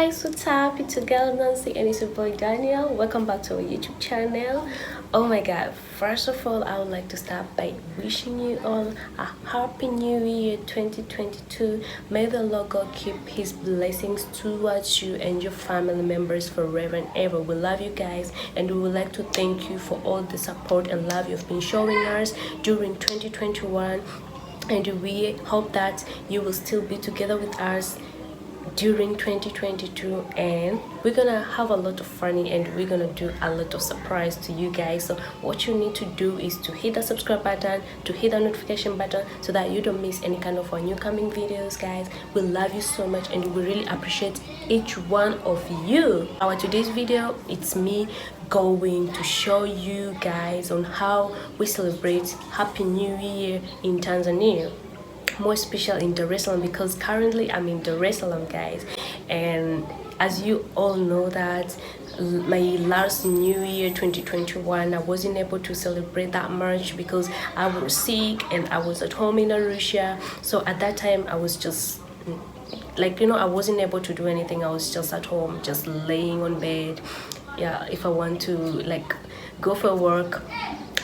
guys, what's up? It's your girl Nancy and it's your boy Daniel. Welcome back to our YouTube channel. Oh my god, first of all, I would like to start by wishing you all a happy new year 2022. May the Lord God keep his blessings towards you and your family members forever and ever. We love you guys and we would like to thank you for all the support and love you've been showing us during 2021, and we hope that you will still be together with us during 2022, and we're gonna have a lot of funny and we're gonna do a lot of surprise to you guys. So what you need to do is to hit the subscribe button, to hit the notification button, so that you don't miss any kind of our new coming videos, guys. We love you so much and we really appreciate each one of you. Our today's video, it's me going to show you guys on how we celebrate Happy New Year in Tanzania, more special in Dar es Salaam, because currently I'm in Dar es Salaam, guys. And as you all know that my last New Year 2021, I wasn't able to celebrate that much because I was sick and I was at home in Arusha. So at that time I was just like, I wasn't able to do anything. I was just at home, just laying on bed. Yeah, if I want to like go for work,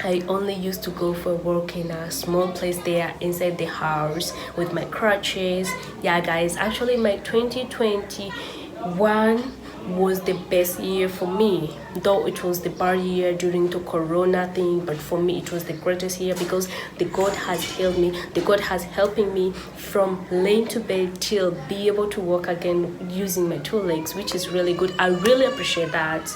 I only used to go for work in a small place there inside the house with my crutches. Yeah guys, actually my 2021 was the best year for me, though it was the bad year during the corona thing, but for me it was the greatest year because the God has healed me. The God has helping me from laying to bed till be able to walk again using my two legs, which is really good. I really appreciate that.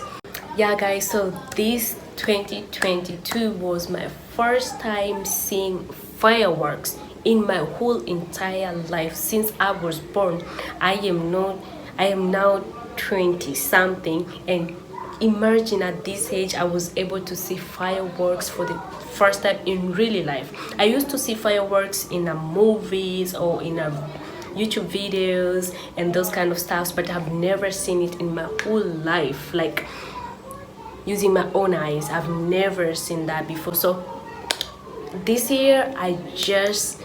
Yeah guys, so this 2022 was my first time seeing fireworks in my whole entire life since I was born. I am now 20 something, and imagine at this age I was able to see fireworks for the first time in really life. I used to see fireworks in movies or in YouTube videos and those kind of stuff, but I've never seen it in my whole life, like using my own eyes. I've never seen that before. So this year I just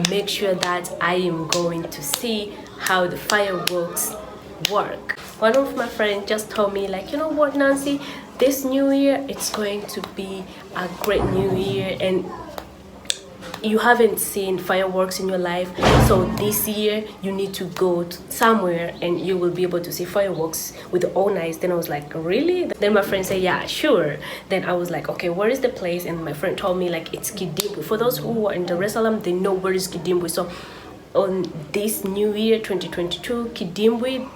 make sure that I am going to see how the fireworks work. One of my friends just told me, like, you know what, Nancy, this new year it's going to be a great new year and you haven't seen fireworks in your life, so this year you need to go to somewhere and you will be able to see fireworks with your own eyes. Then I was like, really? Then my friend said, yeah, sure. Then I was like, okay, where is the place? And my friend told me, like, it's Kidimbwe. For those who are in Dar es Salaam, they know where is Kidimbwe. So on this new year 2022, Kidimbwe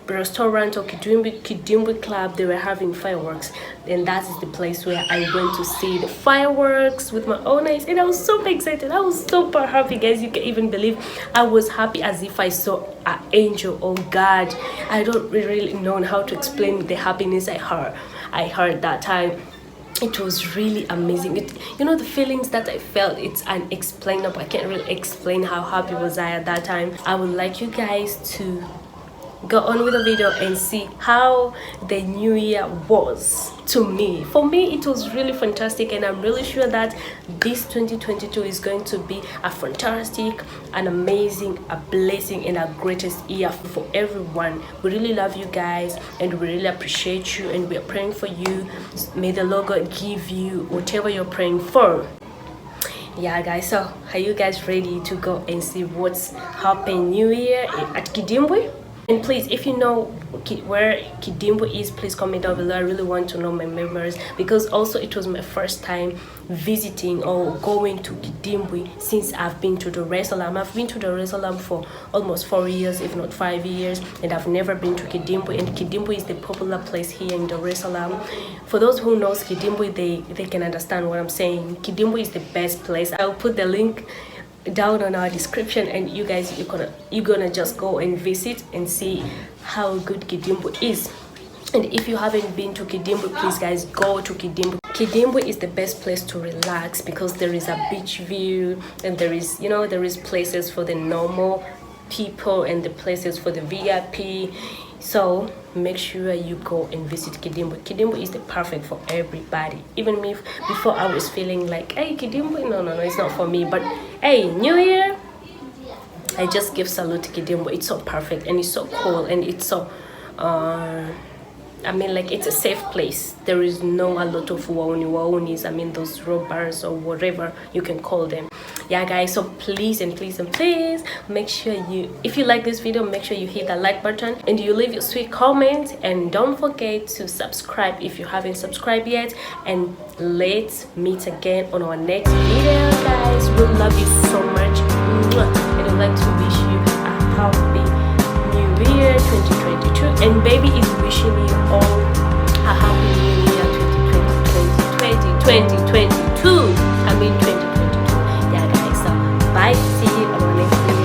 restaurant or Kidimbwe club, they were having fireworks, and that is the place where I went to see the fireworks with my own eyes, and I was so excited. I was super happy, guys. You can even believe I was happy as if I saw an angel. Oh God, I don't really know how to explain the happiness I heard that time. It was really amazing. The feelings that I felt, it's unexplainable. I can't really explain how happy was I at that time. I would like you guys to go on with the video and see how the new year was to me. For me, it was really fantastic, and I'm really sure that this 2022 is going to be a fantastic, an amazing, a blessing, and a greatest year for everyone. We really love you guys and we really appreciate you, and we are praying for you. May the Lord God give you whatever you're praying for. Yeah guys, so are you guys ready to go and see what's happening New Year at Kidimbwe? And please, if you know where Kidimbwe is, please comment down below. I really want to know my memories, because also it was my first time visiting or going to Kidimbwe since I've been to Dar es Salaam. I've been to Dar es Salaam for almost 4 years, if not 5 years, and I've never been to Kidimbwe. And Kidimbwe is the popular place here in Dar es Salaam. For those who knows Kidimbwe, they can understand what I'm saying. Kidimbwe is the best place. I'll put the link down on our description, and you guys, you're gonna just go and visit and see how good Kidimbwe is. And if you haven't been to Kidimbwe, please guys, go to Kidimbwe. Kidimbwe is the best place to relax because there is a beach view, and there is places for the normal people and the places for the VIP. So make sure you go and visit Kidimbwe. Kidimbwe is the perfect for everybody. Even me, before I was feeling like, hey, Kidimbwe, no, it's not for me. But hey, New Year, I just give salute to Gideon, but it's so perfect and it's so cool and it's so I mean, like, it's a safe place. There is no a lot of waonis, I mean, those robbers or whatever you can call them. Yeah guys, so please and please and please make sure you, if you like this video, make sure you hit that like button and you leave your sweet comment, and don't forget to subscribe if you haven't subscribed yet. And let's meet again on our next video, guys. We love you so much, and I'd like to wish you a happy New Year 2022, and baby is wishing you all a happy New Year 2022. I mean 2022. Yeah guys, so bye, see you on the next video.